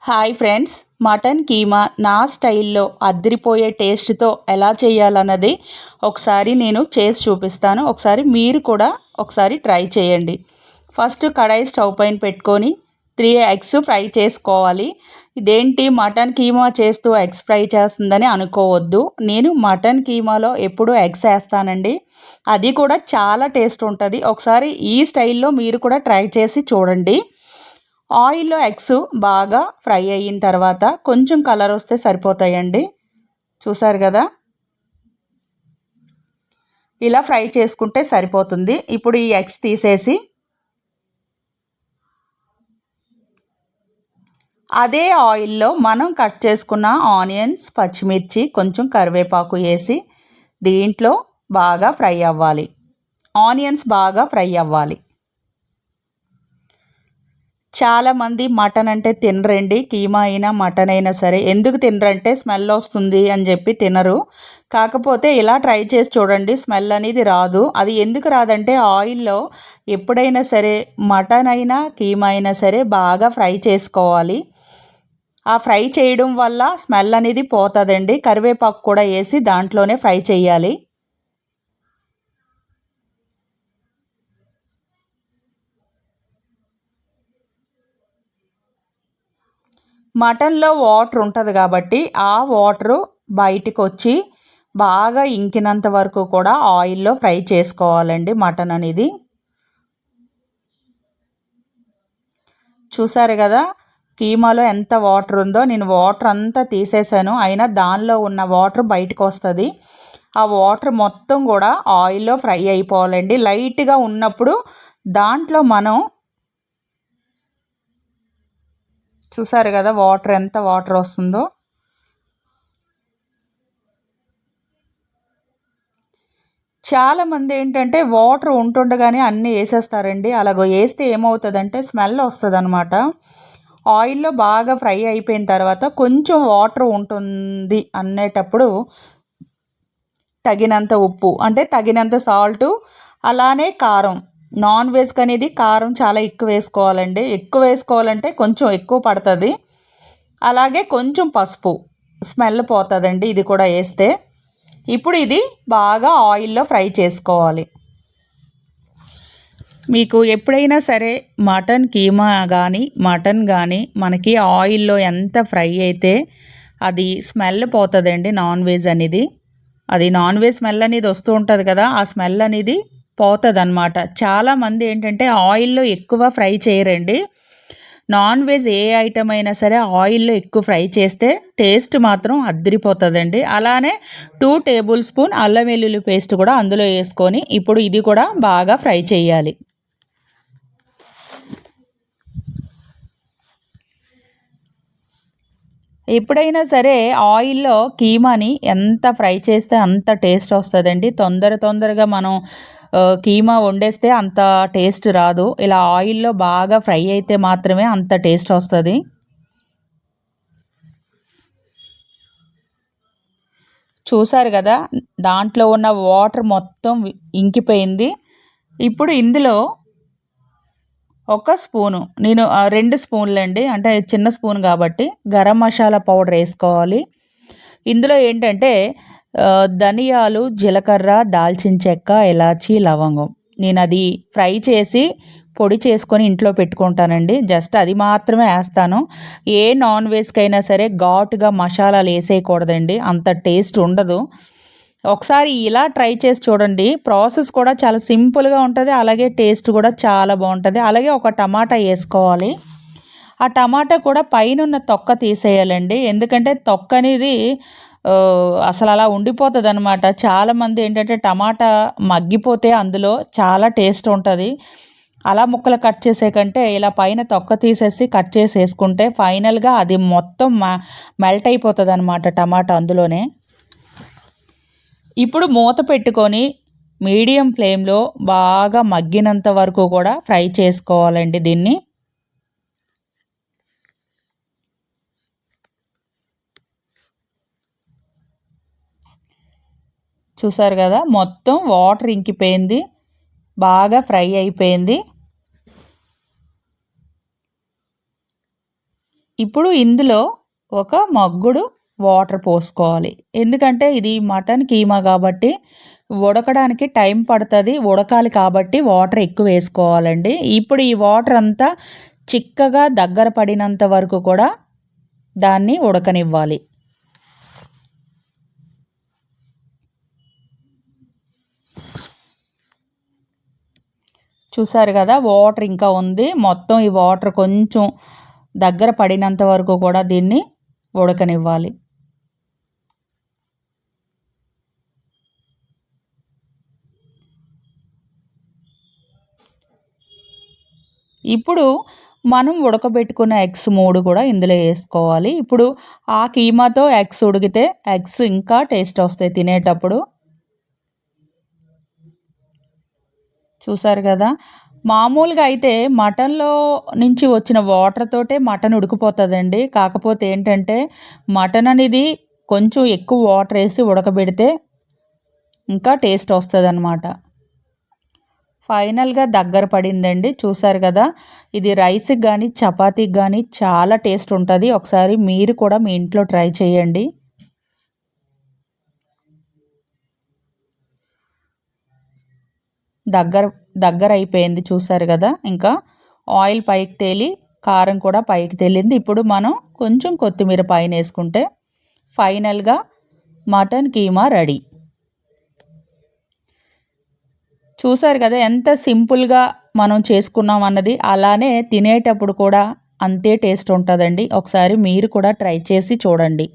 Hi friends, mutton keema నా స్టైల్లో అదిరిపోయే టేస్ట్తో ఎలా చేయాలన్నది ఒకసారి నేను చేసి చూపిస్తాను. ఒకసారి మీరు కూడా ట్రై చేయండి. ఫస్ట్ కడాయి స్టవ్ పైన పెట్టుకొని 3 ఎగ్స్ ఫ్రై చేసుకోవాలి. ఇదేంటి మటన్ కీమా చేస్తూ ఎగ్స్ ఫ్రై చేస్తుందని అనుకోవద్దు. నేను మటన్ కీమాలో ఎప్పుడు ఎగ్స్ వేస్తానండి. అది కూడా చాలా టేస్ట్ ఉంటుంది. ఒకసారి ఈ స్టైల్లో మీరు కూడా ట్రై చేసి చూడండి. ఆయిల్లో ఎగ్స్ బాగా ఫ్రై అయిన తర్వాత కొంచెం కలర్ వస్తే సరిపోతాయండి. చూసారు కదా, ఇలా ఫ్రై చేసుకుంటే సరిపోతుంది. ఇప్పుడు ఈ ఎగ్స్ తీసేసి అదే ఆయిల్లో మనం కట్ చేసుకున్న ఆనియన్స్, పచ్చిమిర్చి, కొంచెం కరివేపాకు వేసి దీంట్లో బాగా ఫ్రై అవ్వాలి. ఆనియన్స్ బాగా ఫ్రై అవ్వాలి. చాలామంది మటన్ అంటే తినరండి. కీమా అయినా మటన్ అయినా సరే. ఎందుకు తినరంటే స్మెల్ వస్తుంది అని చెప్పి తినరు. కాకపోతే ఇలా ట్రై చేసి చూడండి, స్మెల్ అనేది రాదు. అది ఎందుకు రాదంటే ఆయిల్లో ఎప్పుడైనా సరే మటన్ అయినా కీమా అయినా సరే బాగా ఫ్రై చేసుకోవాలి. ఆ ఫ్రై చేయడం వల్ల స్మెల్ అనేది పోతుందండి. కరివేపాకు కూడా వేసి దాంట్లోనే ఫ్రై చేయాలి. మటన్లో వాటర్ ఉంటుంది కాబట్టి ఆ వాటరు బయటికి వచ్చి బాగా ఇంకినంత వరకు కూడా ఆయిల్లో ఫ్రై చేసుకోవాలండి మటన్ అనేది. చూసారు కదా, కీమాలో ఎంత వాటర్ ఉందో. నేను వాటర్ అంతా తీసేసాను, అయినా దానిలో ఉన్న వాటర్ బయటకు వస్తుంది. ఆ వాటర్ మొత్తం కూడా ఆయిల్లో ఫ్రై అయిపోవాలండి. లైట్గా ఉన్నప్పుడు దాంట్లో మనం చూసారు కదా వాటర్ ఎంత వాటర్ వస్తుందో. చాలామంది ఏంటంటే వాటర్ ఉంటుండగానే అన్నీ వేసేస్తారండి. అలాగ వేస్తే ఏమవుతుందంటే స్మెల్ వస్తుంది అనమాట. ఆయిల్లో బాగా ఫ్రై అయిపోయిన తర్వాత కొంచెం వాటర్ ఉంటుంది అనేటప్పుడు తగినంత ఉప్పు, అంటే తగినంత సాల్టు, అలానే కారం. నాన్ వెజ్కి అనేది కారం చాలా ఎక్కువ వేసుకోవాలండి. ఎక్కువ వేసుకోవాలంటే కొంచెం ఎక్కువ పడుతుంది. అలాగే కొంచెం పసుపు, స్మెల్ పోతుందండి ఇది కూడా వేస్తే. ఇప్పుడు ఇది బాగా ఆయిల్లో ఫ్రై చేసుకోవాలి. మీకు ఎప్పుడైనా సరే మటన్ కీమా కానీ మటన్ కానీ మనకి ఆయిల్లో ఎంత ఫ్రై అయితే అది స్మెల్ పోతుందండి. నాన్ వెజ్ అనేది, అది నాన్ వెజ్ స్మెల్ అనేది వస్తూ ఉంటుంది కదా, ఆ స్మెల్ అనేది పోతుంది అనమాట. చాలామంది ఏంటంటే ఆయిల్లో ఎక్కువ ఫ్రై చేయరండి. నాన్ వెజ్ ఏ ఐటమ్ అయినా సరే ఆయిల్లో ఎక్కువ ఫ్రై చేస్తే టేస్ట్ మాత్రం అద్దరిపోతుందండి. అలానే 2 టేబుల్ స్పూన్ అల్లం వెల్లుల్లి పేస్ట్ కూడా అందులో వేసుకొని ఇప్పుడు ఇది కూడా బాగా ఫ్రై చేయాలి. ఎప్పుడైనా సరే ఆయిల్లో కీమాని ఎంత ఫ్రై చేస్తే అంత టేస్ట్ వస్తుందండి. తొందరగా మనం కీమా వండేస్తే అంత టేస్ట్ రాదు. ఇలా ఆయిల్లో బాగా ఫ్రై అయితే మాత్రమే అంత టేస్ట్ వస్తుంది. చూసారు కదా, దాంట్లో ఉన్న వాటర్ మొత్తం ఇంకిపోయింది. ఇప్పుడు ఇందులో ఒక స్పూను, నేను 2 స్పూన్లండి, అంటే చిన్న స్పూన్ కాబట్టి గరం మసాలా పౌడర్ వేసుకోవాలి. ఇందులో ఏంటంటే ధనియాలు, జీలకర్ర, దాల్చిన చెక్క, ఇలాచి, లవంగం. నేను అది ఫ్రై చేసి పొడి చేసుకొని ఇంట్లో పెట్టుకుంటానండి. జస్ట్ అది మాత్రమే వేస్తాను. ఏ నాన్ వెజ్కైనా సరే ఘాటుగా మసాలాలు వేసేయకూడదండి, అంత టేస్ట్ ఉండదు. ఒకసారి ఇలా ట్రై చేసి చూడండి. ప్రాసెస్ కూడా చాలా సింపుల్గా ఉంటుంది, అలాగే టేస్ట్ కూడా చాలా బాగుంటుంది. అలాగే ఒక టమాటా వేసుకోవాలి. ఆ టమాటా కూడా పైన ఉన్న తొక్క తీసేయాలండి. ఎందుకంటే తొక్క అనేది అసలు అలా ఉండిపోతుంది అనమాట. చాలామంది ఏంటంటే టమాటా మగ్గిపోతే అందులో చాలా టేస్ట్ ఉంటుంది. అలా ముక్కలు కట్ చేసే కంటే ఇలా పైన తొక్క తీసేసి కట్ చేసి వేసుకుంటే ఫైనల్గా అది మొత్తం మెల్ట్ అయిపోతుంది అనమాట టమాటా అందులోనే. ఇప్పుడు మూత పెట్టుకొని మీడియం ఫ్లేమ్లో బాగా మగ్గినంత వరకు కూడా ఫ్రై చేసుకోవాలండి దీన్ని. చూసారు కదా, మొత్తం వాటర్ ఇంకిపోయింది, బాగా ఫ్రై అయిపోయింది. ఇప్పుడు ఇందులో ఒక మగ్గుడు వాటర్ పోసుకోవాలి. ఎందుకంటే ఇది మటన్ కీమా కాబట్టి ఉడకడానికి టైం పడుతుంది, ఉడకాలి కాబట్టి వాటర్ ఎక్కువ వేసుకోవాలండి. ఇప్పుడు ఈ వాటర్ అంతా చిక్కగా దగ్గర పడినంత వరకు కూడా దాన్ని ఉడకనివ్వాలి. చూసారు కదా, వాటర్ ఇంకా ఉంది. మొత్తం ఈ వాటర్ కొంచెం దగ్గర పడినంత వరకు కూడా దీన్ని ఉడకనివ్వాలి. ఇప్పుడు మనం ఉడకబెట్టుకున్న ఎగ్స్ 3 కూడా ఇందులో వేసుకోవాలి. ఇప్పుడు ఆ కీమాతో ఎగ్స్ ఉడికితే ఎగ్స్ ఇంకా టేస్ట్ వస్తాయి తినేటప్పుడు. చూసారు కదా, మామూలుగా అయితే మటన్లో నుంచి వచ్చిన వాటర్ తోటే మటన్ ఉడికిపోతుందండి. కాకపోతే ఏంటంటే మటన్ అనేది కొంచెం ఎక్కువ వాటర్ వేసి ఉడకబెడితే ఇంకా టేస్ట్ వస్తుంది అన్నమాట. ఫైనల్గా దగ్గర పడిందండి. చూసారు కదా, ఇది రైస్కి కానీ చపాతీకి కానీ చాలా టేస్ట్ ఉంటుంది. ఒకసారి మీరు కూడా మీ ఇంట్లో ట్రై చేయండి. దగ్గర దగ్గర అయిపోయింది చూసారు కదా, ఇంకా ఆయిల్ పైకి తేలి కారం కూడా పైకి తేలింది. ఇప్పుడు మనం కొంచెం కొత్తిమీర పైన వేసుకుంటే ఫైనల్గా మటన్ కీమా రెడీ. చూసారు కదా ఎంత సింపుల్గా మనం చేసుకున్నాం అన్నది. అలానే తినేటప్పుడు కూడా అంతే టేస్ట్ ఉంటుందండి. ఒకసారి మీరు కూడా ట్రై చేసి చూడండి.